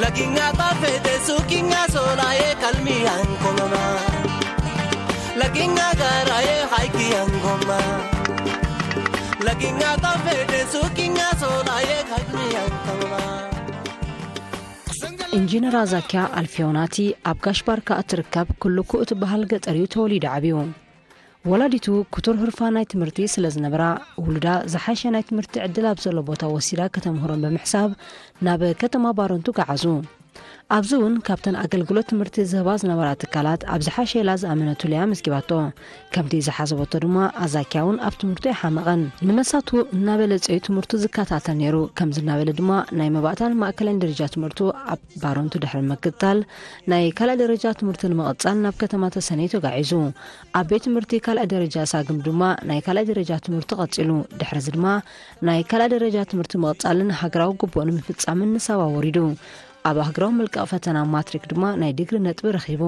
Laginga tafete sukinga solaye kalmi angoma Laginga garaye haiki angoma Laginga tafete sukinga solaye kalmi angoma ኢንጂነር አዛኪያ አልፊዮናቲ አብጋሽ ባርካ አትርከብ ኩልኩ እትበሃል ገጠሪው ተወሊድ ዓብዩ ወላዲቱ ኩቱር ህርፋናይ ትምርቲ ስለዝነበራ ውልዳ ዝሓሸ ናይ ትምርቲ ዕድል ኣብ ዘሎ ቦታ ወሲዳ ከተምህሮን ብምሕሳብ ናብ ከተማ ባሮንቱ ገዓዙ ኣብዙን ካብተን ኣገልግሎት ትምርቲ ዝህባ ዝነበራ ትካላት ኣብ ዝሓሸ ኢላ ዝኣመነቱ ልያ መስጊባቶ ከምቲ ዝሓዘበቶ ድማ ኣዛኪያውን ኣብ ትምህርቱ ይሓመቐን ንመሳቱ እናበለፀዩ ትምህርቱ ዝከታተል ነይሩ ከም ዝናበለ ድማ ናይ መባእታን ማእከላይን ደረጃ ትምህርቱ ኣብ ባሮንቱ ድሕሪ መክታል ናይ ካልእ ደረጃ ትምህርቲ ንመቐጻል ናብ ከተማ ተሰነይ ተጋዒዙ ኣብ ቤት ትምህርቲ ካልእ ደረጃ ሳግም ድማ ናይ ካልእ ደረጃ ትምህርቲ ቀጺሉ ድሕሪ ድማ ናይ ካልእ ደረጃ ትምህርቲ መቐጻልን ሃገራዊ ግቦን ምፍጻምን ንሳባ ወሪዱ ኣብ ሃገራዊ መልክዕ ፈተና ማትሪክ ድማ ናይ ዲግሪ ነጥቢ ረኺቡ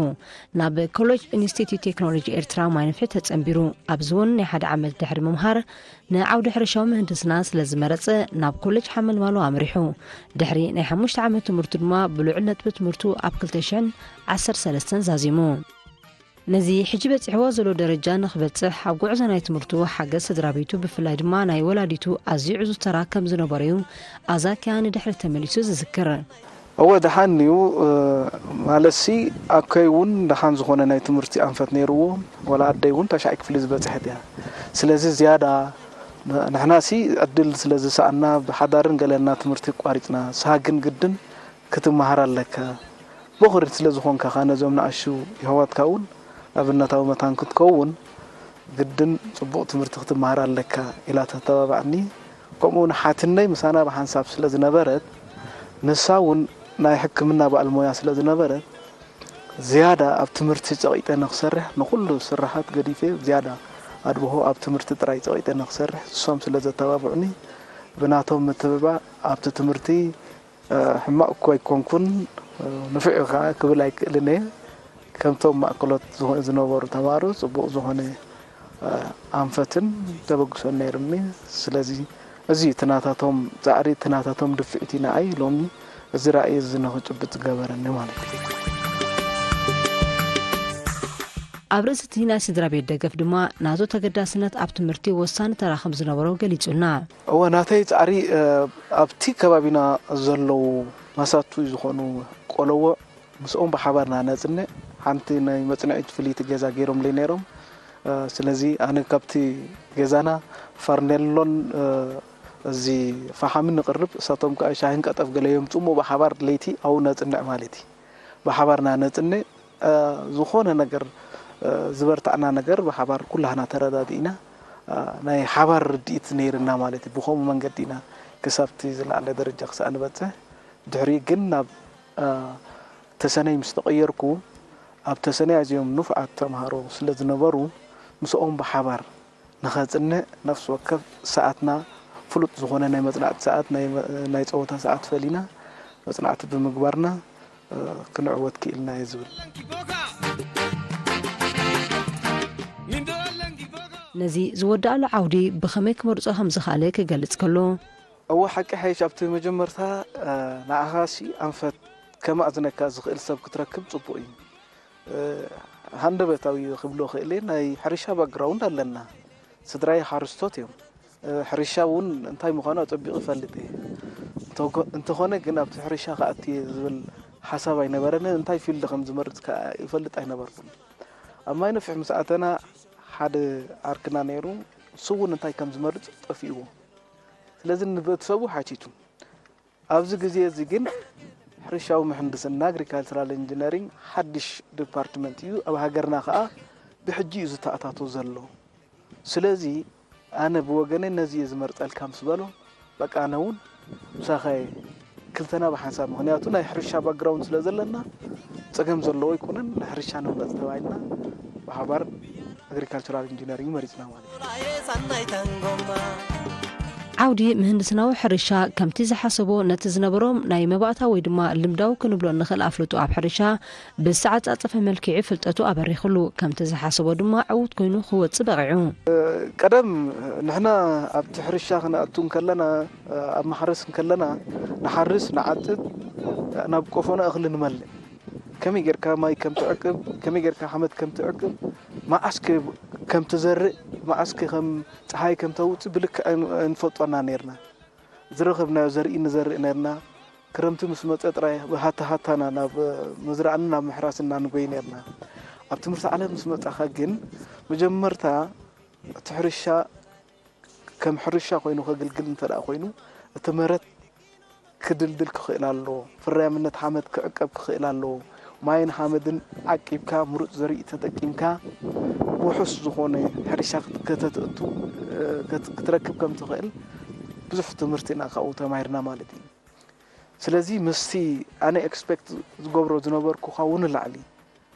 ናብ ኮሌጅ ኢንስቲትዩት ቴክኖሎጂ ኤርትራ ማይንፊት ተጸምቢሩ ኣብ ዝወን ናይ ሓደ ዓመት ድሕሪ መምሃር ንዓውዲ ሕርሻዊ ምህንድስና ስለዝመረጸ ናብ ኮሌጅ ሓመልማሎ ኣምሪሑ ድሕሪ ናይ 5 ዓመት ትምህርቱ ድማ ብልዑል ነጥቢ ትምህርቱ ኣብ 2013 ዛዚሙ ነዚ ሕጂ በጽሕዎ ዘሎ ደረጃ ንኽበጽሕ ኣብ ጉዕዞ ናይ ትምህርቱ ሓገዝ ስድራቤቱ ብፍላይ ድማ ናይ ወላዲቱ ኣዝዩ ዕዙዝ ተራ ከም ዝነበረዩ ኣዛኪያ ንድሕሪ ተመሊሱ ዝዝክር هو دحانيو مالسي أكيون دحان زخونة ناي تمرتي أنفت نيرو ولا أديون تشعك فلز بتحدها سلازي زيادة نحنا سي أدل سلازي سأنا بحضارن قالنا تمرتي قارتنا ساقن جدا كتب مهارة لك بخرت سلازي خون كخانة زومنا أشو يهوات كون أبنا تاو متان كنت كون جدا صبوت تمرتي كتب مهارة لك إلى تتابعني قومون حاتني مسانا بحنساب سلازي نبرد نساون ناي حكمنا بالمويا ስለዝነበረ زياده ኣብ ትምርቲ ጸቂጠ ንኽሰርሕ ንኹሉ ስራሓት ገዲፈ زياده ኣድብሆ ኣብ ትምርቲ ጥራይ ጸቂጠ ንኽሰርሕ ሶም ስለዘተባብዑኒ ብናቶም ምትብባ ኣብ ትምርቲ ሕማቅ ኮይ ኮንኩን ንፍዕኻ ክብል ኣይክእልኒ ከምቶም ማእከሎት ዝነበሩ ተማሩ ጽቡቕ ዝኾነ ኣንፈትን ተበግሶን ነይርኒ ስለዚ እዚ ትናታቶም ዛዕሪ ትናታቶም ድፍዕቲና ኣይ ሎሚ እዚ ራእይ ዝነኽጭብጥ ገበረኒ ማለት እዩ ኣብ ርእሲ ቲና ስድራ ቤት ደገፍ ድማ ናቶ ተገዳስነት ኣብ ትምህርቲ ወሳኒ ተራኸብ ዝነበረው ገሊጹና ወናተይ ዛዕሪ ኣብቲ ከባቢና ዘለው ማሳቱ ዝኾኑ ቆለዎ ምስኦም በሓባርና ነጽነ ሓንቲ ናይ መጽናዒት ፍሊት ገዛ ገይሮም ለይ ነይሮም ስለዚ ኣነ ካብቲ ገዛና ፋርኔሎን زي فحامن نقرب ساتهم كأشاهين كتف قليهم ثم بحبار ليتي أو نتنع مالتي بحبارنا نتنع زخونة نجر زبرت عنا نجر بحبار كلها نتردادينا ناي حبار ديت نيرنا مالتي بخوم من قدينا كسبتي زل على درجة خسأنا بته دحري جنب تسني مستقيركو أب تسني عزيم نفعت تمهارو سلز نبرو مسؤوم بحبار نخزنة نفس وقت ساعتنا فلوت زخونة ناي مصنعت ساعات ناي صوتا ساعات فلينا مصنعت بمقبرنا كنعوت كيلنا يزول نزي زودع العودي بخميك مرصة همزة خالك قالت كله أول حاجة حيش أبتي مجمرتها نعخاسي أنفت كما أذنك زخيل سب كتركب صبوين هند بتاوي خبلو خيلين أي حريشة باكراوند لنا صدراي حارستوتيوم حريشاون انتي مخانه طبيق فلتي انت خونه جنا بحريشا خاتي زبل حسب اي نبرنا انتي فيلد خمس مرت يفلط اي نبركم اما ينفع مساعتنا حد اركنا نيرو سون انتي كم مرت طفيو لازم نبتسبو حاجيتو ابز غزي زي جن حريشاو مهندسنا اغريكالترال انجينيرينج حدش ديبارتمنت يو اب هاجرنا خا بحجي زتاتاتو زلو سلازي أنا بوجني نزيه زمرت الكامس بالو بق أنا ون ساخي كلتنا بحساب مهنياتنا يحرشها باكجراوند سلازلنا تقام زلوا يكونن نحرشها نبض تواعنا بحبار agricultural engineering مريضنا مالي عودي مهندسناوي حرشا كم تزحسبو نتزنبروم ناي مباتا ويدما اللمداو كنبلو نخل أفلتو أب حرشا بالساعة أطفى ملكي فلتأتو أبريخلو كم تزحسبو دما عود كوينو خوات سبغعو قدم نحنا أب تحرشا خنا أتون كلنا أب محرس كلنا نحرس نعتد نبقفونا أغل نملي كم يجركا ماي كم تعقب كم يجركا حمد كم تعقب ما أسك كم تزرق ما أسك كم هاي كم توت بلك نفطنا نيرنا زرخبنا زرقي نزرق نيرنا كرمت مسمت أتراي هاتا أنا بمزرعنا محرسنا نبي نيرنا أبتمرت على مسمت أخاجن مجمرتها تحرشة كم حرشة خوينو خجل قل نتلا خوينو تمرت كدلدل كخيلالو فريا من حمد كعقب كخيلالو ماين حامدن عقيب كا مرق زري تتقيم كا وحس زخونه حرشا كتتأتو كتركب كم تخيل بزح تمرتنا خاو تمايرنا مالتي سلازي مستي انا اكسبكت زغبرو زنبركو خاون العلي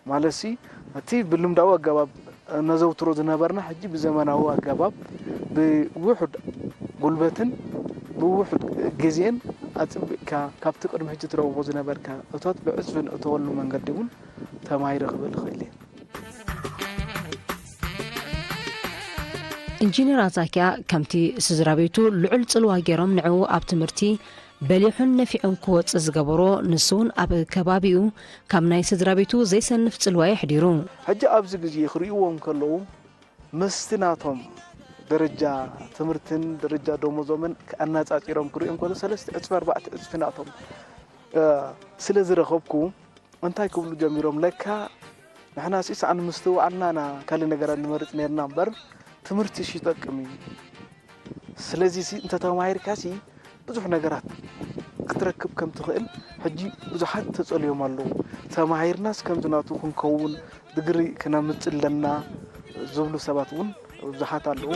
مالسي هتي بالمداو اغباب نزوترو زنبرنا حجي بزماناو اغباب بوحد قلبتن بوحد جزين أتبقى كابتك أنا محجة تروح وزنا بركة أتوات بعزفن أتولو من قدمون تماير قبل خيلين إنجينير عزاكيا كمتي سزرابيتو لعل تلوا جرام نعو أبتمرتي بليحن نفعن قوة زغبرو نسون أب كبابيو كمناي سزرابيتو زي سنف تلوا يحديرون حجة أبزق جي يخريوهم كلهم مستناتهم درجة تمرتن درجة دوموزومن كأنها تأثيرهم كريم كذا سلست أسفر بعد أسفناتهم سلز رخبكو أنتي كم جميرهم لك نحن أساس عن مستوى عننا كلنا نجرا نمرت نيرنا بر تمرتي شيء تكمي سلزي سي أنت تماير كاسي بزح نجرات كتركب كم تخيل حجي بزحات تسأل يوم الله تماير ناس كم جناتو كون دقري كنا مثل لنا زبلو سباتون وزحات اللوم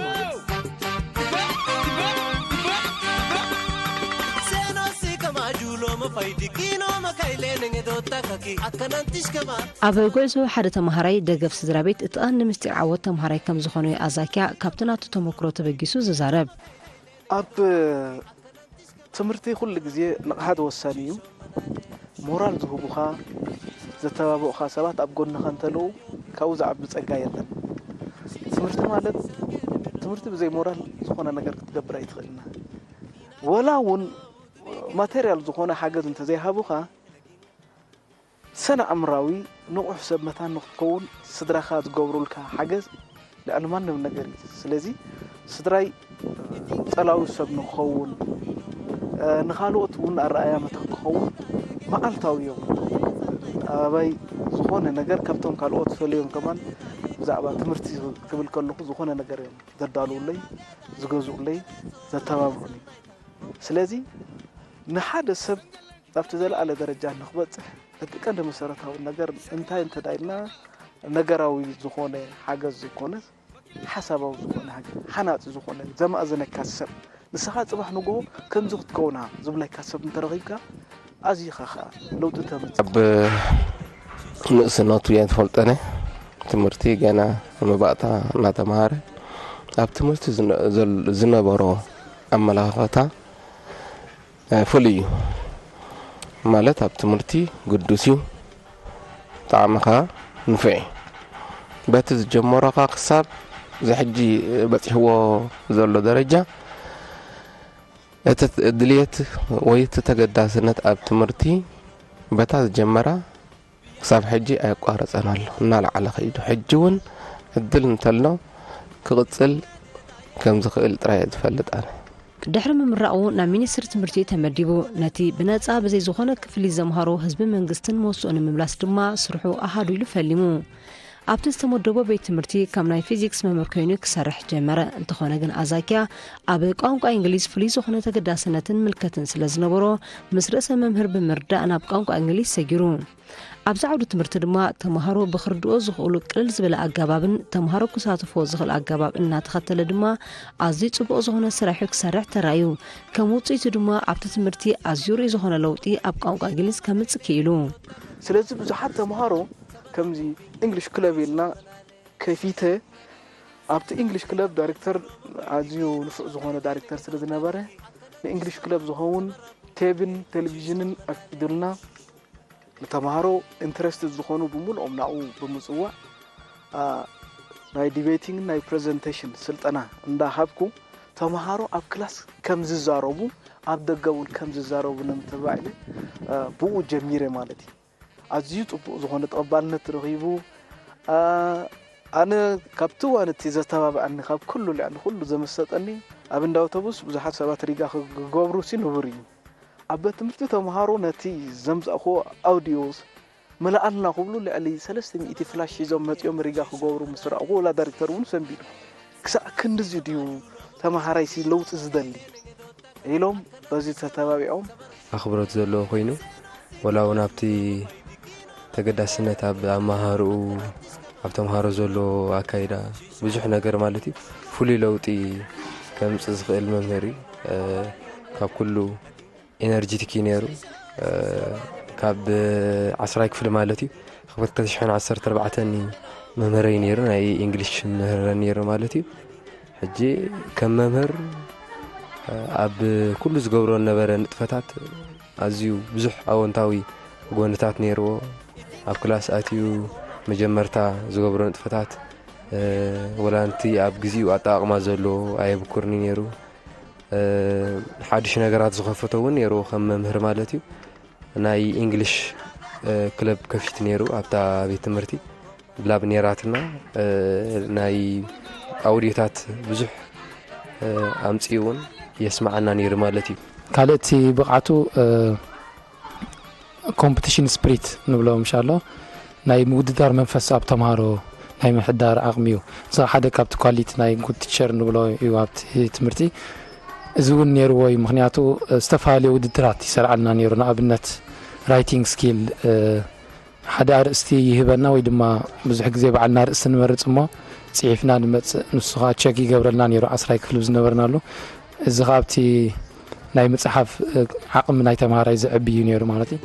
أبو جوزو حدا تمهاري دقف سدرابيت اتقان مستي عوض تمهاري كم زخوني أزاكيا كابتناتو تموكرو تبقيسو ززارب أب تمرتي كل جزء هذا والثاني مورال ذهبوها زتابوها سبات أبقون خنتلو كوز عبد سجايرنا تمرت مالت تمرت بزي مورال زخونة نجار تجبر يتخلنا ولا ون ماتيريال زخونة حاجة أنت زي هابوها سنة أمراوي نوع حسب مثلا نقول صدرخات جبرولك حاجة لأنه ما نم نجار سلزي صدراي طلعوا سب نخون نخالوت ون الرأي متخون ما ألتاويهم أبي زخونة نجار كابتن كالوت فليهم كمان زعبا تمرتي قبل كله زخونة نجارين زدالوا لي زجزوا لي زتابعوني سلازي نحد السب تفتزل على درجة نخبط لكن كان مسارتها والنجار انت دايلنا نجاراوي زخونة حاجة زخونة حسابه زخونة حاجة حنات زخونة زي ما أذن كسب نسخات صباح نجو كم زخت كونها زبلة كسب نترغيبك أزي خا لو تتمت أب نقصناتو يعني فلتنا تمرتي جانا مباطا ناتمار أب تمرتي زنبرو أما لغتا فليو مالت أب تمرتي قدوسيو طعمها نفعي باتز جمرقا قصاب زي حجي بتحوى زلو درجة دليت ويتتقدى سنة أب تمرتي باتز جمرا قصاب حجي أيقارس أنا له نالع على خيدو حجون الدل نتلو كغتسل كم زخيل ترايد فلت أنا دحر ممرقو نا مينستر تمرتي تمديبو نتي بنصا بزي زخونه كفلي زمهارو حزب منغستن موسون مملاس دما سرحو احادو يفلمو أبتس تمدبو بيت تمرتي كمناي فيزيكس ممر كينو كسرح جمره انتخونه جن ازاكيا اب قانقا انجليز فلي زخونه تقداسنتن ملكتن سلازنبرو مسرسه ممهر بمردا انا بقانقا انجليز سجرو أبزعود تمرت دما تمهارو بخردو زخولو قلل زبل أجابابن تمهارو كساتفو زخل أجاباب إنها تختل دما أزيد سبق زخنا سرحك سرح ترايو كموتي دما عبت تمرتي أزيوري زخنا لوتي أبقى أنجليز كمت كيلو سلازم بزحات تمهارو كمزي إنجليش كلابيلنا كيفيته ኣብቲ እንግሊሽ ክለብ ዳይሬክተር ኣዝዩ ንፉዕ ዝኾነ ዳይሬክተር ስለ ዝነበረ ንእንግሊሽ ክለብ ዝኸውን ቴብን ቴሌቪዥንን ኣፍቂዱልና ንተምሃሮ ኢንትረስትድ ዝኾኑ ብምልኦም ናብኡ ብምፅዋዕ ናይ ዲቤቲንግ ናይ ፕሬዘንቴሽን ስልጠና እንዳሃብኩ ተምሃሮ ኣብ ክላስ ከም ዝዛረቡ ኣብ ደገ እውን ከም ዝዛረቡ ንምትባዕለ ብኡ ጀሚረ ማለት እዩ ኣዝዩ ፅቡቅ ዝኾነ ተቐባልነት ረኺቡ ኣነ ካብቲ ዋንቲ ዘተባብዐኒ ካብ ኩሉ ልዕሊ ኩሉ ዘመሰጠኒ ኣብ እንዳ ኣውቶቡስ ብዙሓት ሰባት ሪጋ ክገብሩ ሲንብር እዩ ኣብ ቤት ትምህርቲ ተምሃሮ ነቲ ዘምፀእኽዎ ኣውዲዮስ መላኣልና ክብሉ ልዕሊ 300 ፍላሽ ሒዞም መፂኦም ሪጋ ክገብሩ ምስ ረኣኽዎ ወላ ዳይሬክተር እውን ሰንቢዱ ክሳዕ ክንድዚ ድዩ ተምሃራይ ሲ ለውጢ ዝደሊ ኢሎም በዚ ተተባቢዖም ኣኽብሮት ዘለዎ ኮይኑ ወላ እውን ኣብቲ ተገዳስነት ኣብ ኣመሃርኡ ኣብ ተምሃሮ ዘሎ ኣካይዳ ብዙሕ ነገር ማለት እዩ ፍሉይ ለውጢ ከምፅእ ዝኽእል መምህር ካብ ኩሉ ኤነርጂቲክ ነይሩ ካብ 10 ክፍሊ ማለት እዩ ካብ 2014 መምህረይ ነይሩ ናይ እንግሊሽ መምህር ነይሩ ማለት እዩ ሕጂ ከም መምህር ኣብ ኩሉ ዝገብሮ ነበረ ንጥፈታት ኣዝዩ ብዙሕ ኣወንታዊ ጎንታት ነይርዎ ኣብ ክላስ ኣትዩ መጀመርታ ዝገብሮ ንጥፈታት ወላንቲ ኣብ ግዚኡ ኣጠቃቅማ ዘሎ ኣየብኩርኒ ነይሩ ሓድሽ ነገራት ዝኸፈተ እውን ነይሩ ከም መምህር ማለት እዩ ናይ እንግሊሽ ክለብ ከፊት ነይሩ ኣብታ ቤት ትምህርቲ ላብ ነራትና ናይ ኣውዲዮታት ብዙሕ ኣምፂኡ እውን የስማዓና ነይሩ ማለት እዩ ካልእቲ ብቕዓቱ ኮምፒቲሽን ስፕሪት ንብሎ ምሻሎ ናይ ምውድዳር መንፈስ ኣብ ተምሃሮ ናይ ምሕዳር ኣቕሚዩ እዚ ሓደ ካብቲ ኳሊቲ ናይ ጉድ ቲቸር ንብሎ እዩ ኣብቲ ትምህርቲ እዚ እውን ነይርዎ እዩ ምክንያቱ ዝተፈላለዩ ውድድራት ይሰርዓልና ነይሩ ንኣብነት ራይቲንግ ስኪል ሓደ ኣርእስቲ ይህበና ወይ ድማ ብዙሕ ግዜ በዓልና ርእሲ ንመርፅ እሞ ፅሒፍና ንመፅእ ንሱኻ ቸክ ይገብረልና ነይሩ 10 ክፍሊ ዝነበርናሉ እዚ ካብቲ ናይ መፅሓፍ ዓቕሚ ናይ ተምሃራይ ዝዕቢ እዩ ነይሩ ማለት እዩ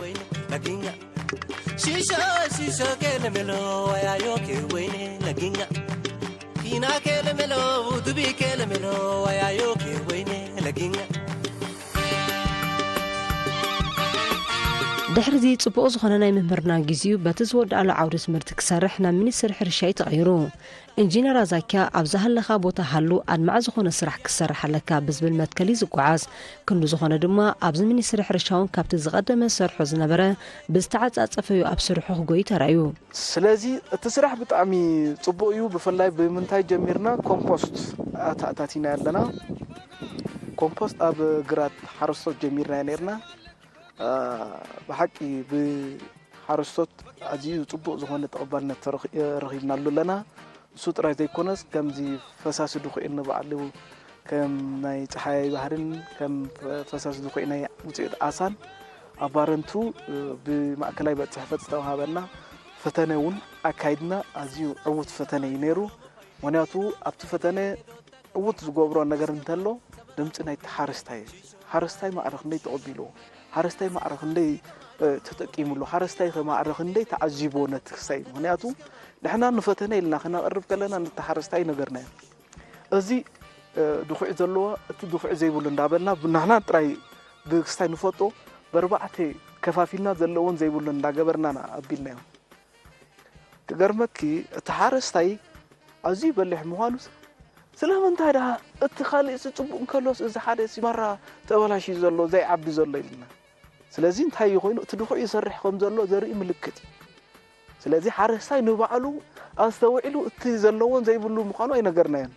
Shisha kele melo ayayo ke wene laginga Kina kele melo dubi kele melo ayayo ke wene laginga ድሕሪ ጽቡቕ ዝኾነ ናይ መምህርና ግዚኡ በቲ ዝወድኣሉ ዓውዲ ትምህርቲ ክሰርሕ ናብ ሚኒስትሪ ሕርሻ ተቐይሩ ኢንጂነር ኣዛኪያ ኣብ ዝሃለኻ ቦታ ሃሉ ኣድማዕ ዝኾነ ስራሕ ክሰርሕ ኣለካ ብዝብል መትከሊ ዝጓዓዝ ክንዱ ዝኾነ ድማ ኣብዚ ሚኒስትሪ ሕርሻውን ካብቲ ዝቐደመ ሰርሖ ዝነበረ ብዝተዓጻጸፈዩ ኣብ ስርሑ ክጎይ ተራዩ ስለዚ እቲ ስራሕ ብጣዕሚ ጽቡቕ እዩ ብፍላይ ብምንታይ ጀሚርና ኮምፖስት ኣታቲና ያለና ኮምፖስት ኣብ ግራት ሓረስቶት ጀሚርና ነርና بحكي بحرستوت أزيز طبق زخون تقبلنا رخيبنا لنا صوت راي زي كونس كم زي فساس دخيلنا بعلو كم ناي تحيي بحرين كم فساس دخيلنا متعد آسان أبارنتو بمأكلاي بتحفظ توهابنا فتناون أكيدنا أزيو عود فتنة ينيرو ونياتو أبت فتنة عود زجوبرو نجار نتلو دمت ناي حرستاي ما أرخني تقبلو حرستاي ما أرخني تتقيملو حرستاي ما أرخني تعجبونه تخسي ونياتو نحنا نفتنة إلنا خنا نقرب كلنا نتحرستاي نجارنا أزي دخوع زلوا تدخوع زي بولن دابلنا بنحنا تراي بخستاي نفوتو بربعتي كفافيلنا زلون زي بولن داجبرنا أبيلنا كجرمكي تحرستاي أزي بلح مهالوس سلام انت هذا اتخالي ستصبون كلوس إذا حدث مرة تقول شيء زلوا زي عبد زلوا لنا سلازين تهاي يخوينو تدخل يصرح خم زلوا زري ملكتي سلازي حرساي نبعلو أستوعلو تزلون زي بلو مخانو أي نجرنا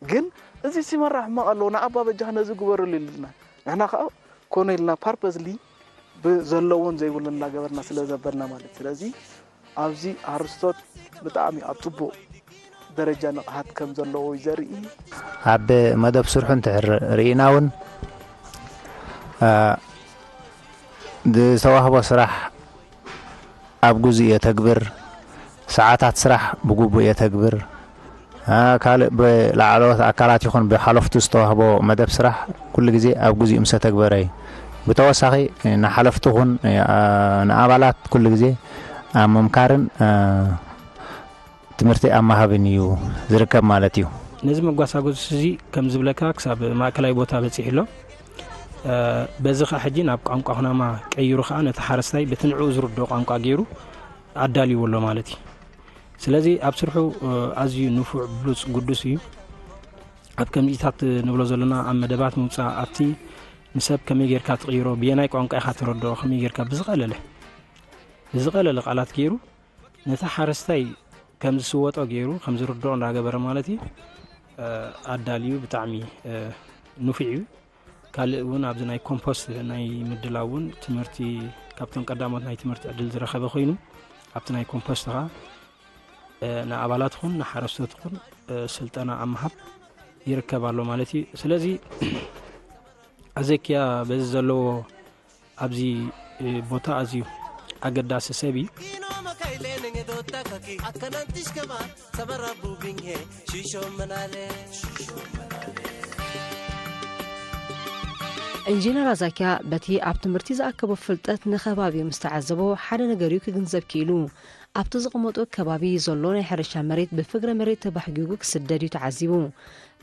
جن إذا سي مرة ما قالوا نعبا بجهنا زي جبر لنا إحنا كون لنا purposely بزلون زي بلو نجبرنا سلاز برنا مالك سلازي أبزي حرستوت بتعامي أطبو درجة نقحات كم زلوا ويزري عب مدى بسرحن ريناون دي سواهب سرح أبجوزي يتكبر ساعات سرح بجوبو يتكبر كال بالعلاوة أكلات يكون بحلفت استوهبو مدى بسرح كل جزء أبجوزي أمس تكبري بتوسعي نحلفتهن نعبالات كل جزء ممكن ትምህርቲ ኣማሃብንዩ ዝርከብ ማለት እዩ ነዚ መጓሳጎዝ እዚ ከም ዝብለካ ክሳብ ማእከላይ ቦታ በፂሕሎ በዚ ሕጂ ናብ ቋንቋ ኹናማ ቀይሩ ከዓ ነቲ ሓረስታይ በትንዑ ዝርድኦ ቋንቋ ገይሩ ኣዳልይዎሎ ማለት እዩ ስለዚ ኣብ ስርሑ ኣዝዩ ንፉዕ ብሉፅ ቅዱስ እዩ ኣብ ከምዚታት ንብሎ ዘለና ኣብ መደባት ምውፃእ ኣብቲ ንሰብ ከመይ ጌርካ ትቕይሮ ብየናይ ቋንቋ ኢኻ ትረድኦ ከመይ ጌርካ ብዝቐለለ ቃላት ገይሩ ነቲ ሓረስታይ ከም ዝስወጦ ገይሩ ከም ዝርድኦ እንዳገበረ ማለት እዩ ኣዳልዩ ብጣዕሚ ንፉዕ እዩ ካልእ እውን ኣብዚ ናይ ኮምፖስት ናይ ምድላው እውን ትምህርቲ ካብቶም ቀዳሞት ናይ ትምህርቲ ዕድል ዝረኸበ ኮይኑ ኣብቲ ናይ ኮምፖስት ኻ ንኣባላት ኹን ንሓረስቶት ኹን ስልጠና ኣምሃብ ይርከብ ኣሎ ማለት እዩ ስለዚ ኣዘክያ በዚ ዘለዎ ኣብዚ ቦታ ኣዝዩ ኣገዳሲ ሰብ እዩ ኢንጂነር ኣዛኪያ በቲ ኣብ ትምህርቲ ዝኣከቦ ፍልጠት ንኸባቢኡ ምስ ተዓዘቦ ሓደ ነገር እዩ ክግንዘብ ኪኢሉ ኣብቲ ዝቕመጦ ከባቢ ዘሎ ናይ ሕርሻ መሬት ብፍግረ መሬት ተባሕጊጉ ክስደድ እዩ ተዓዚቡ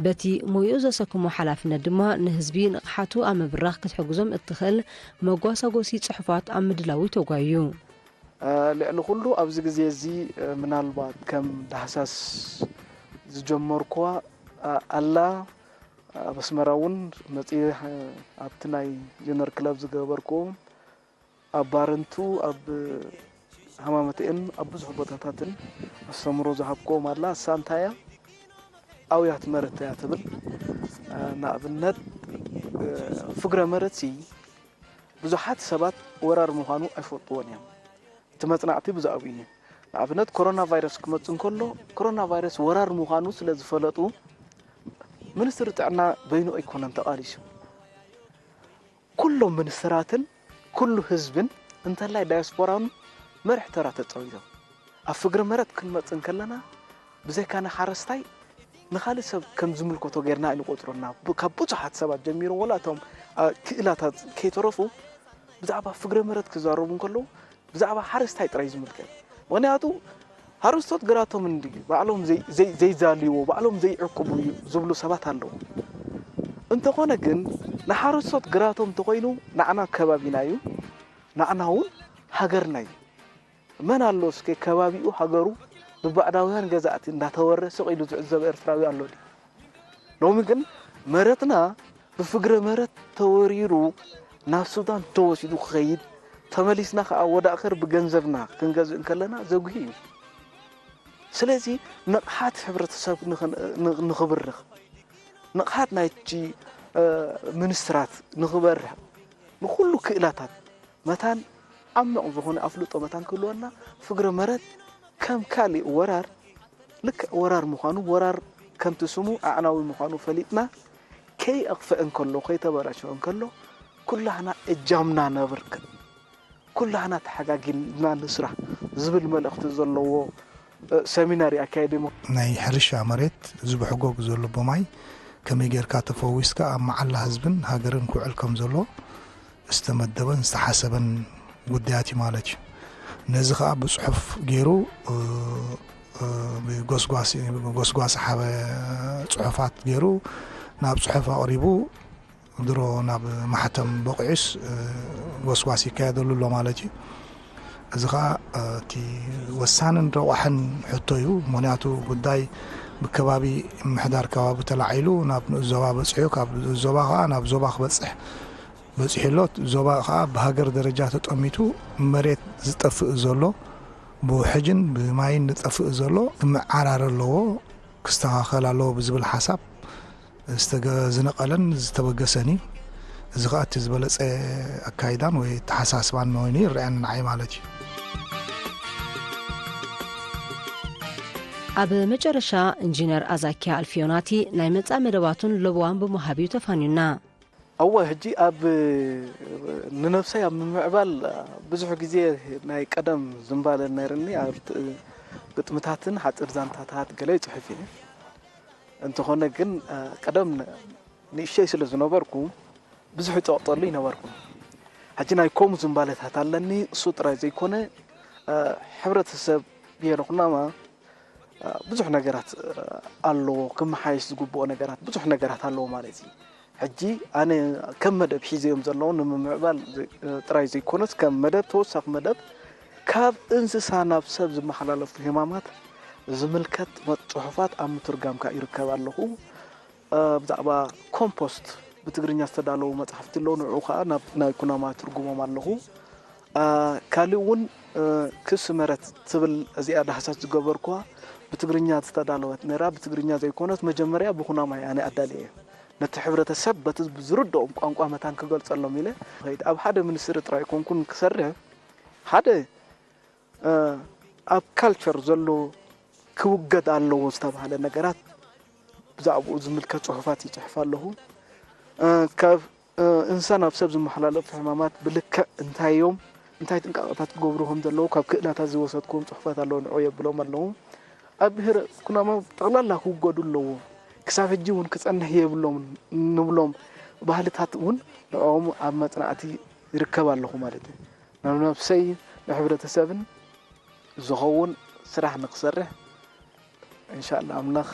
በቲ ሞይኡ ዘሰክሞ ሓላፍነት ድማ ንህዝቢ ንቕሓቱ ኣብ ምብራኽ ክትሕግዞም እትኽእል መጓሳጎሲ ጽሑፋት ኣብ ምድላዊ ተጓዩ ልዕሊ ኩሉ ኣብዚ ግዜ እዚ ምናልባት ከም ዳህሳስ ዝጀመርኳ ኣላ መስመራውን መጽሔት ኣብቲ ናይ ጀነር ክለብ ዝገበርኩ ኣብ ባረንቱ ኣብ ሃማመቴን ኣብ ብዙሕ ቦታታትን ኣስተምሮ ዝሃብኮም ኣላ ሳንታያ ኣውያት መሬት እያ ትብል ንኣብነት ፍግረ መሬት ብዙሓት ሰባት ወራር ምዃኑ ኣይፈልጥዎን እዮም እቲ መጽናዕቲ ብዛዕባ እዩ ንኣብነት ኮሮና ቫይረስ ክመጽእ እንከሎ ኮሮና ቫይረስ ወራር ምዃኑ ስለ ዝፈለጡ ሚኒስትር ጥዕና በይኑ ኣይኮነን ተቃሊሱ ኩሎም ሚኒስትራትን ኩሉ ህዝብን እንተላይ ዳያስፖራን መርሕ ተራ ተጸዊቶም ኣብ ፍግረ መሬት ክንመጽእ ከለና ብዘይካነ ሓረስታይ ንኻሊ ሰብ ከም ዝምልከቶ ጌርና ይቆጥሩና ካብ ብዙሓት ሰባት ጀሚሩ ወላቶም ክእላታት ከይተረፉ ብዛዕባ ፍግረ መሬት ክዛረቡ እንከሎ ብዛዕባ ሓረስታይ ጥራይ ዝምልከት ምክንያቱ ሓረስቶት ግራቶም እንዲ ባዕሎም ዘይዛልይዎ ባዕሎም ዘይዕቅቡ ዝብሉ ሰባት ኣለዉ እንተኾነ ግን ንሓረስቶት ግራቶም ተኮይኑ ንዓና ከባቢና እዩ ንዓና እውን ሃገርና እዩ መን ኣሎስ ከባቢኡ ሃገሩ ብባዕዳውያን ገዛእቲ እንዳተወረሰ ቂሉ ዝዕዘብ ኤርትራዊ ኣሎ ዲ ሎሚ ግን መሬትና ብፍግረ መሬት ተወሪሩ ናብ ሱዳን ተወሲዱ ክኸይድ ተመሊስና ከዓ ወደ ኣኸር ብገንዘብና ክንገዝእ ከለና ዘጉሂ እዩ ስለዚ ንቕሓት ሕብረተሰብ ንኽብርኽ ንቕሓት ናይቲ ሚኒስትራት ንኽበርህ ንኩሉ ክእላታት መታን ዓሚቕ ዝኾነ ኣፍልጦ መታን ክህልወና ፍግረ መሬት ከም ካልእ ወራር ልክዕ ወራር ምዃኑ ወራር ከምቲ ስሙ ኣዕናዊ ምዃኑ ፈሊጥና ከይ ኣኽፍአ እንከሎ ከይተበላሸወ እንከሎ ኩላህና እጃምና ነብርክ ኩላህና ተሓጋጊና ንስራሕ ዝብል መልእኽቲ ዘለዎ ሰሚናሪ ኣካይደሞ ናይ ሕርሻ መሬት ዝብሕጎግ ዘሎ ቦማይ ከመይ ጌርካ ተፈዊስካ ኣብ መዓላ ህዝብን ሃገርን ክውዕል ከም ዘሎ ዝተመደበን ዝተሓሰበን ጉዳያት ማለት እዩ ነዚ ከዓ ብጽሑፍ ገይሩ ጎስጓስ ሓበ ጽሑፋት ገይሩ ናብ ጽሑፍ ኣቕሪቡ ድሮ ናብ ማሕተም በቂዑስ ጎስጓስ ይካየደሉ ኣሎ ማለት እዩ እዚ ከዓ እቲ ወሳንን ረቑሕን ሕቶ እዩ ምክንያቱ ጉዳይ ብከባቢ ምሕዳር ከባቢ ተላዒሉ ናብ ዞባ በፂሑ ካብ ዞባ ከዓ ናብ ዞባ ክበፅሕ በፂሕሎ ዞባ ከዓ ብሃገር ደረጃ ተጠሚቱ መሬት ዝጠፍእ ዘሎ ብውሕጅን ብማይን ዝጠፍእ ዘሎ ክመዓራር ኣለዎ ክስተኻኸል ኣለዎ ብዝብል ሓሳብ ዝነቐለን ዝተበገሰን እዩ እዚ ከዓ እቲ ዝበለፀ ኣካይዳን ወይ ተሓሳስባን ኮይኑ ይርአየኒ ንዓይ ማለት እዩ ኣብ መጨረሻ ኢንጂነር ኣዛኪያ ኣልፊዮናቲ ናይ መጻእ መደባቱን ለብዋን ብምሃብዩ ተፋኒዩና ኣዋ ሕጂ ኣብ ንነፍሰይ ኣብ ምዕባል ብዙሕ ግዜ ናይ ቀደም ዝምባለ ነይርኒ ኣብ ግጥምታትን ሓፂር ዛንታታት ገለ ይጽሕፍ እየ እንተኾነ ግን ቀደም ንእሽተይ ስለ ዝነበርኩ ብዙሕ ይጠቕጠሉ ይነበርኩ ሕጂ ናይ ከምኡ ዝምባለታት ኣለኒ እሱ ጥራይ ዘይኮነ ሕብረተሰብ ጌርኹናማ ብዙሕ ነገራት ኣሎ ክመሓየሽ ዝግብኦ ነገራት ብዙሕ ነገራት ኣለዎ ማለት እዩ ሕጂ ኣነ ከም መደብ ሒዘዮም ዘለዉ ንምምዕባል ጥራይ ዘይኮነስ ከም መደብ ተወሳኺ መደብ ካብ እንስሳ ናብ ሰብ ዝመሓላለፉ ሕማማት ዝምልከት ጽሑፋት ኣብ ምትርጋምካ ይርከብ ኣለኹ ብዛዕባ ኮምፖስት ብትግርኛ ዝተዳለዉ መጽሓፍቲ ኣለዉ ንዑ ከዓ ናይ ኩናማ ትርጉሞም ኣለኹ ካልእ እውን ክስ መረት ትብል እዚኣ ዳህሳስ ዝገበርኳ ብትግርኛ ዝተዳለወት ነራ ብትግርኛ ዘይኮነት መጀመርያ ብኩናማ ኣነ ኣዳልየ ነቲ ሕብረተሰብ በቲ ዝርድኦም ቋንቋ መታን ክገልጸሎም ኢለ ኣብ ሓደ ሚኒስትሪ ጥራይ ኮንኩን ክሰርሕ ሓደ ኣብ ካልቸር ዘሎ ክውገድ ኣለዎ ዝተባሃለ ነገራት ብዛዕባኡ ዝምልከት ጽሑፋት ይጽሕፍ ኣለኹ ካብ እንስሳ ናብ ሰብ ዝመሓላለፉ ሕማማት ብልክዕ እንታዮም እንታይ ጥንቃቐታት ክገብሩهم ዘለዉ ካብ ክእላታት ዝወሰድኩም ጽሑፋት ኣለዉ ንዑ የብሎም ኣለዉ ኣብ ብሄር ኩናማ ጠቕላላ ክውገዱ ኣለዎ ክሳብ ሕጂ እውን ክጸንሕ የብሎም ንብሎም ባህልታት እውን ንዖም ኣብ መጽናዕቲ ይርከብ ኣለኹ ማለት እዩ ንነፍሰይ ንሕብረተሰብን ዝኸውን ስራሕ ንክሰርሕ ኢንሻአላ አምላኽ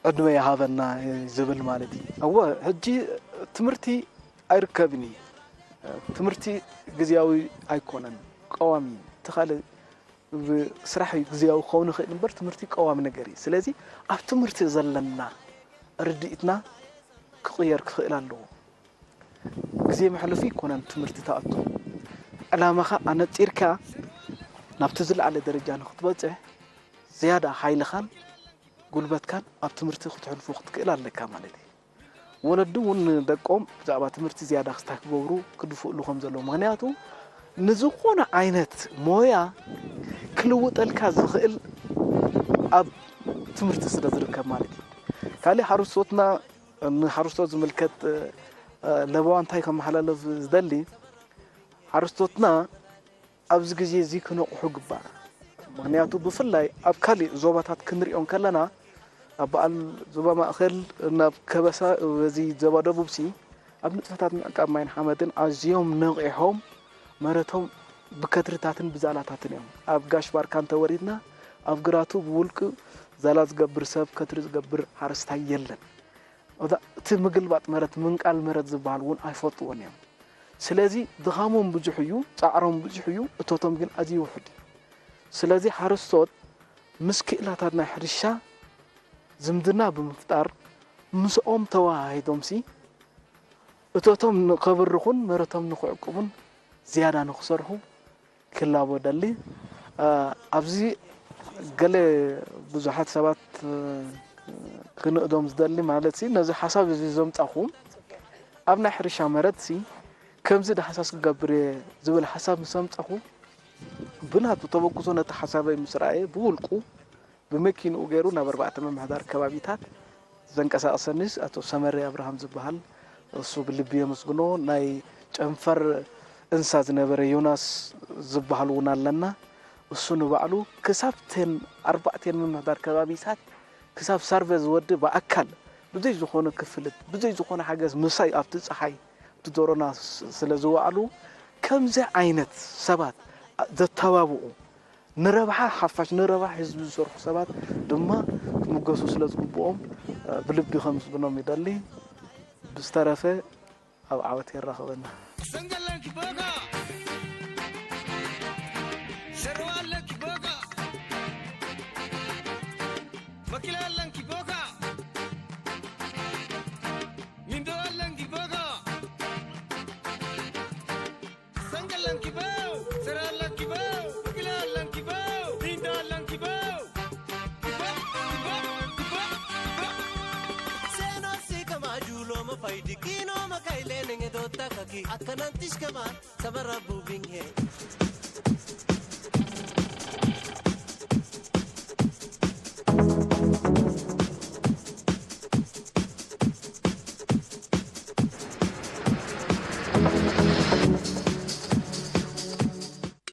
ዕድመ ይሃበና ዝብል ማለት እዩ ኣወ ሕጂ ትምህርቲ ኣይርከብኒ ትምህርቲ ግዚያዊ ኣይኮነን ቀዋሚ ተኻለ ስራሕ ግዚያዊ ኸውን ይኽእል እምበር ትምህርቲ ቀዋሚ ነገር እዩ ስለዚ ኣብ ትምህርቲ ዘለና ርድኢትና ክቕየር ክኽእል ኣለዎ ግዜ መሕለፊ ይኮነን ትምህርቲ ተኣቱ ዕላማኻ ኣነፂርካ ናብቲ ዝለዓለ ደረጃ ንኽትበጽሕ ዝያዳ ሓይልኻን ጉልበትካን ኣብ ትምህርቲ ክትሕልፉ ክትክእል ኣለካ ማለት እዩ ወለዱ እውን ደቆም ብዛዕባ ትምህርቲ ዝያዳ ክገብሩ ክድፍእሉ ከም ዘለዎ ምክንያቱ ንዝኾነ ዓይነት ሞያ ክልውጠልካ ዝኽእል ኣብ ትምህርቲ ስለ ዝርከብ ማለት እዩ ካልእ ሓረስቶትና ንሓረስቶት ዝምልከት ለባዋ እንታይ ከመሓላለፍ ዝደሊ ሓረስቶትና ኣብዚ ግዜ እዚ ክነቕሑ ግባእ ምክንያቱ ብፍላይ ኣብ ካልእ ዞባታት ክንሪኦም ከለና ኣብ በዓል ዞባ ማእኸል ናብ ከበሳ እዚ ዞባ ደቡብሲ ኣብ ንጥፈታት ምዕቃብ ማይን ሓመድን ኣዝዮም ነቂሖም መረቶም ብከትርታትን ብዛላታትን እዮም ኣብ ጋሽ ባርካ እንተወሪድና ኣብ ግራቱ ብውልቂ ዛላ ዝገብር ሰብ ከትሪ ዝገብር ሓረስታይ የለን እቲ ምግልባጥ መረት ምንቃል መረት ዝበሃል እውን ኣይፈልጥዎን እዮም ስለዚ ድኻሞም ብዙሕ እዩ ፃዕሮም ብዙሕ እዩ እቶቶም ግን ኣዝዩ ውሕድ ስለዚ ሓረስቶት ምስ ክእላታት ናይ ሕርሻ ዝምድና ብምፍጣር ምስኦም ተዋሂዶምሲ እቶቶም ንኸብርኹን መረቶም ንኽዕቅቡን ዝያዳ ንኽሰርሑ ክላቦ ደሊ ኣብዚ ገለ ብዙሓት ሰባት ክንእዶም ዝደሊ ማለት ሲ ነዚ ሓሳብ እዚ ዘምጻኹም ኣብ ናይ ሕርሻ መረት ሲ ከምዚ ዳሓሳስ ክገብር ዝብል ሓሳብ ምሰምጻኹ ብናቱ ተበኩሶ ነቲ ሓሳበይ ምስራኤ ብውልቁ ብመኪንኡ ገይሩ ናብ 4 መምሕዳር ከባቢታት ዘንቀሳቀሰኒስ ኣቶ ሰመረ አብርሃም ዝበሃል እሱ ብልቢ የመስግኖ ናይ ጨንፈር እንሳ ዝነበረ ዮናስ ዝበሃል እውን ኣለና እሱ ንባዕሉ ክሳብተን 4 መምሕዳር ከባቢታት ክሳብ ሰርቨ ዝወድ በአካል ብዙይ ዝኾነ ክፍልት ብዙይ ዝኾነ ሓገዝ ምሳይ ኣብቲ ፀሓይ ትዶሮና ስለዝዋዕሉ ከምዚ ዓይነት ሰባት ዘተባብኡ ንረብሓ ሓፋሽ ንረብሓ ህዝቢ ዝሰርሑ ሰባት ድማ ክምገሱ ስለዝግብኦም ብልቢ ከምዝግኖም ይደሊ ብዝተረፈ ኣብ ዓወት ይራኸበና Dikino makailene ngedota kaki akanantish kaman sabarabu binghe